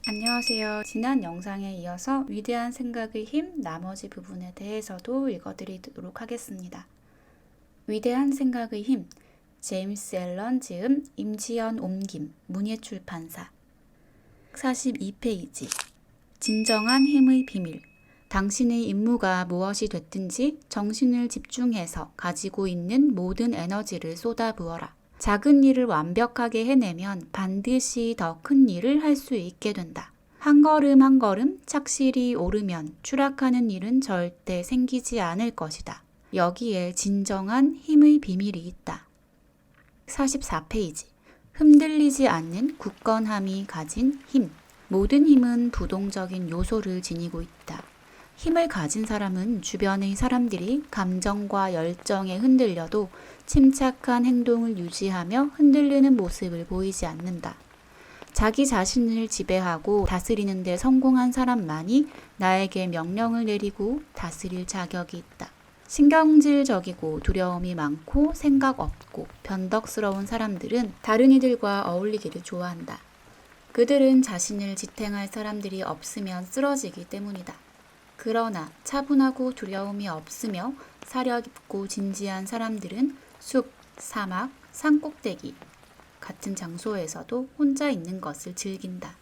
안녕하세요. 지난 영상에 이어서 위대한 생각의 힘 나머지 부분에 대해서도 읽어드리도록 하겠습니다. 위대한 생각의 힘, 제임스 앨런 지음, 임지연 옮김, 문예출판사 42페이지 진정한 힘의 비밀 당신의 임무가 무엇이 됐든지 정신을 집중해서 가지고 있는 모든 에너지를 쏟아부어라. 작은 일을 완벽하게 해내면 반드시 더 큰 일을 할 수 있게 된다. 한 걸음 한 걸음 착실히 오르면 추락하는 일은 절대 생기지 않을 것이다. 여기에 진정한 힘의 비밀이 있다. 44페이지 흔들리지 않는 굳건함이 가진 힘. 모든 힘은 부동적인 요소를 지니고 있다. 힘을 가진 사람은 주변의 사람들이 감정과 열정에 흔들려도 침착한 행동을 유지하며 흔들리는 모습을 보이지 않는다. 자기 자신을 지배하고 다스리는 데 성공한 사람만이 나에게 명령을 내리고 다스릴 자격이 있다. 신경질적이고 두려움이 많고 생각 없고 변덕스러운 사람들은 다른 이들과 어울리기를 좋아한다. 그들은 자신을 지탱할 사람들이 없으면 쓰러지기 때문이다. 그러나 차분하고 두려움이 없으며 사려 깊고 진지한 사람들은 숲, 사막, 산꼭대기 같은 장소에서도 혼자 있는 것을 즐긴다.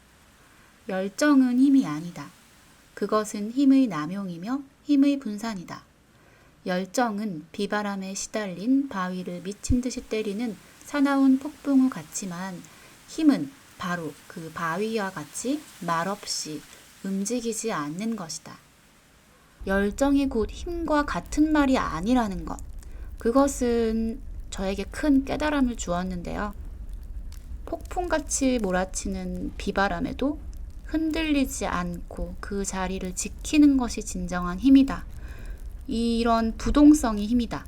열정은 힘이 아니다. 그것은 힘의 남용이며 힘의 분산이다. 열정은 비바람에 시달린 바위를 미친 듯이 때리는 사나운 폭풍우 같지만 힘은 바로 그 바위와 같이 말없이 움직이지 않는 것이다. 열정이 곧 힘과 같은 말이 아니라는 것. 그것은 저에게 큰 깨달음을 주었는데요. 폭풍같이 몰아치는 비바람에도 흔들리지 않고 그 자리를 지키는 것이 진정한 힘이다. 이런 부동성이 힘이다.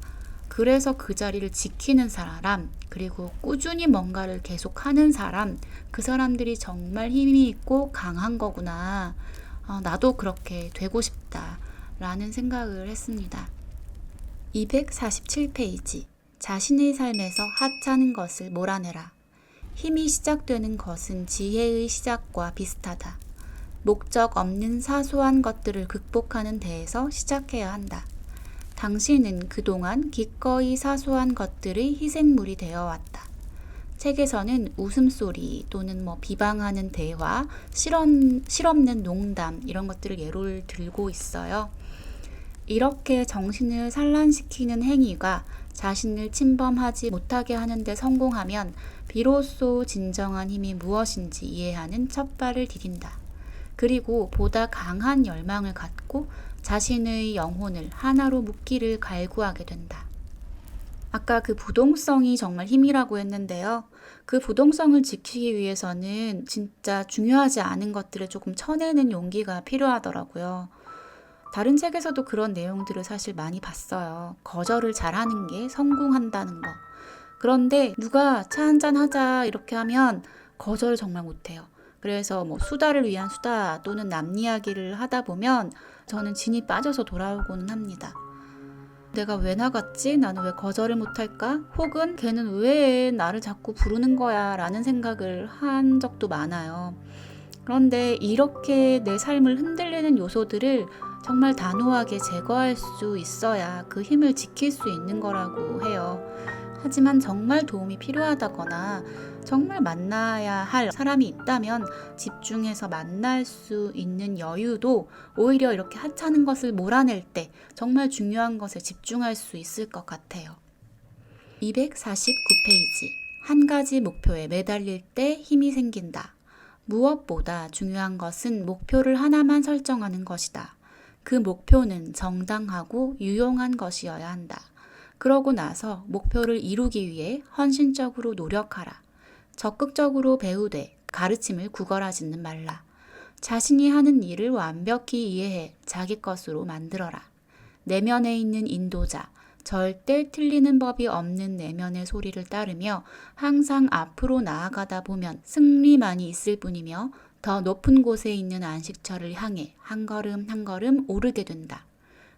그래서 그 자리를 지키는 사람, 그리고 꾸준히 뭔가를 계속하는 사람, 그 사람들이 정말 힘이 있고 강한 거구나. 나도 그렇게 되고 싶다. 라는 생각을 했습니다. 247페이지 자신의 삶에서 하찮은 것을 몰아내라. 힘이 시작되는 것은 지혜의 시작과 비슷하다. 목적 없는 사소한 것들을 극복하는 데에서 시작해야 한다. 당신은 그동안 기꺼이 사소한 것들의 희생물이 되어 왔다. 책에서는 웃음소리 또는 비방하는 대화, 실없는 농담 이런 것들을 예를 들고 있어요. 이렇게 정신을 산란시키는 행위가 자신을 침범하지 못하게 하는 데 성공하면 비로소 진정한 힘이 무엇인지 이해하는 첫 발을 디딘다. 그리고 보다 강한 열망을 갖고 자신의 영혼을 하나로 묶기를 갈구하게 된다. 아까 그 부동성이 정말 힘이라고 했는데요. 그 부동성을 지키기 위해서는 진짜 중요하지 않은 것들을 조금 쳐내는 용기가 필요하더라고요. 다른 책에서도 그런 내용들을 사실 많이 봤어요. 거절을 잘하는 게 성공한다는 거. 그런데 누가 차 한잔 하자 이렇게 하면 거절을 정말 못해요. 그래서 수다를 위한 수다 또는 남 이야기를 하다 보면 저는 진이 빠져서 돌아오고는 합니다. 내가 왜 나갔지? 나는 왜 거절을 못할까? 혹은 걔는 왜 나를 자꾸 부르는 거야? 라는 생각을 한 적도 많아요. 그런데 이렇게 내 삶을 흔들리는 요소들을 정말 단호하게 제거할 수 있어야 그 힘을 지킬 수 있는 거라고 해요. 하지만 정말 도움이 필요하다거나 정말 만나야 할 사람이 있다면 집중해서 만날 수 있는 여유도 오히려 이렇게 하찮은 것을 몰아낼 때 정말 중요한 것에 집중할 수 있을 것 같아요. 249페이지 한 가지 목표에 매달릴 때 힘이 생긴다. 무엇보다 중요한 것은 목표를 하나만 설정하는 것이다. 그 목표는 정당하고 유용한 것이어야 한다. 그러고 나서 목표를 이루기 위해 헌신적으로 노력하라. 적극적으로 배우되 가르침을 구걸하지는 말라. 자신이 하는 일을 완벽히 이해해 자기 것으로 만들어라. 내면에 있는 인도자, 절대 틀리는 법이 없는 내면의 소리를 따르며 항상 앞으로 나아가다 보면 승리만이 있을 뿐이며 더 높은 곳에 있는 안식처를 향해 한 걸음 한 걸음 오르게 된다.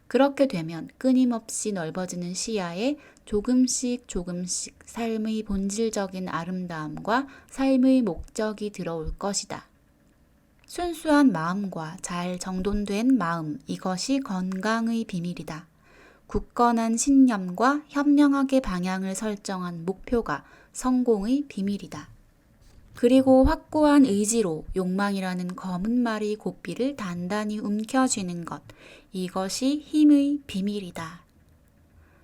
그렇게 되면 끊임없이 넓어지는 시야에 조금씩 조금씩 삶의 본질적인 아름다움과 삶의 목적이 들어올 것이다. 순수한 마음과 잘 정돈된 마음, 이것이 건강의 비밀이다. 굳건한 신념과 현명하게 방향을 설정한 목표가 성공의 비밀이다. 그리고 확고한 의지로 욕망이라는 검은 말이 고삐를 단단히 움켜쥐는 것, 이것이 힘의 비밀이다.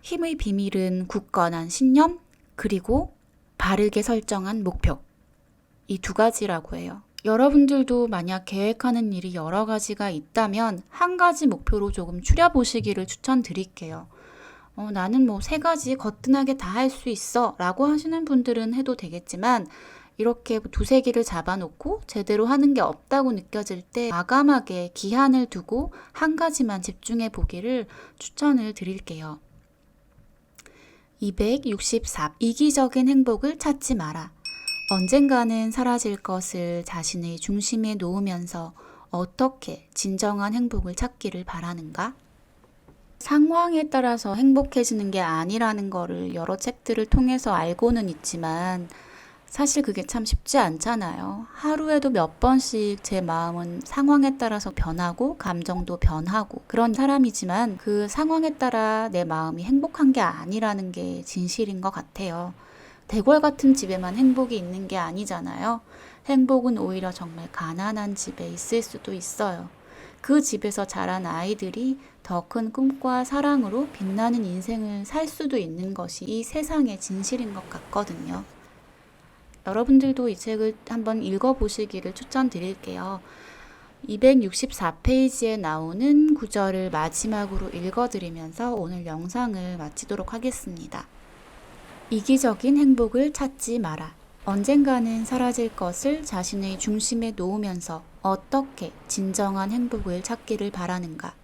힘의 비밀은 굳건한 신념, 그리고 바르게 설정한 목표. 이 두 가지라고 해요. 여러분들도 만약 계획하는 일이 여러 가지가 있다면 한 가지 목표로 조금 줄여보시기를 추천드릴게요. 나는 뭐 3가지 거뜬하게 다 할 수 있어 라고 하시는 분들은 해도 되겠지만 이렇게 2-3개를 잡아놓고 제대로 하는 게 없다고 느껴질 때 과감하게 기한을 두고 한 가지만 집중해 보기를 추천을 드릴게요. 264. 이기적인 행복을 찾지 마라. 언젠가는 사라질 것을 자신의 중심에 놓으면서 어떻게 진정한 행복을 찾기를 바라는가? 상황에 따라서 행복해지는 게 아니라는 거를 여러 책들을 통해서 알고는 있지만 사실 그게 참 쉽지 않잖아요. 하루에도 몇 번씩 제 마음은 상황에 따라서 변하고 감정도 변하고 그런 사람이지만 그 상황에 따라 내 마음이 행복한 게 아니라는 게 진실인 것 같아요. 대궐 같은 집에만 행복이 있는 게 아니잖아요. 행복은 오히려 정말 가난한 집에 있을 수도 있어요. 그 집에서 자란 아이들이 더 큰 꿈과 사랑으로 빛나는 인생을 살 수도 있는 것이 이 세상의 진실인 것 같거든요. 여러분들도 이 책을 한번 읽어보시기를 추천드릴게요. 264페이지에 나오는 구절을 마지막으로 읽어드리면서 오늘 영상을 마치도록 하겠습니다. 이기적인 행복을 찾지 마라. 언젠가는 사라질 것을 자신의 중심에 놓으면서 어떻게 진정한 행복을 찾기를 바라는가?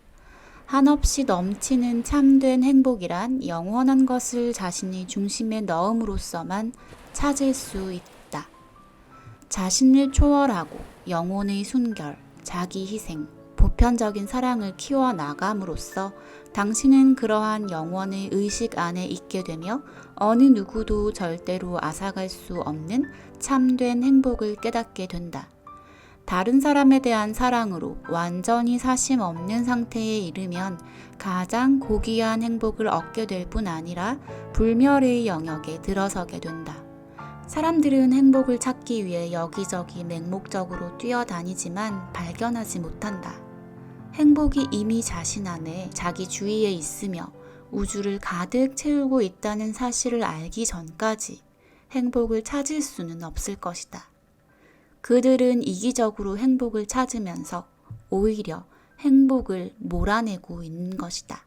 한없이 넘치는 참된 행복이란 영원한 것을 자신의 중심에 넣음으로써만 찾을 수 있다. 자신을 초월하고 영혼의 순결, 자기 희생, 보편적인 사랑을 키워나감으로써 당신은 그러한 영원의 의식 안에 있게 되며 어느 누구도 절대로 앗아갈 수 없는 참된 행복을 깨닫게 된다. 다른 사람에 대한 사랑으로 완전히 사심 없는 상태에 이르면 가장 고귀한 행복을 얻게 될 뿐 아니라 불멸의 영역에 들어서게 된다. 사람들은 행복을 찾기 위해 여기저기 맹목적으로 뛰어다니지만 발견하지 못한다. 행복이 이미 자신 안에 자기 주위에 있으며 우주를 가득 채우고 있다는 사실을 알기 전까지 행복을 찾을 수는 없을 것이다. 그들은 이기적으로 행복을 찾으면서 오히려 행복을 몰아내고 있는 것이다.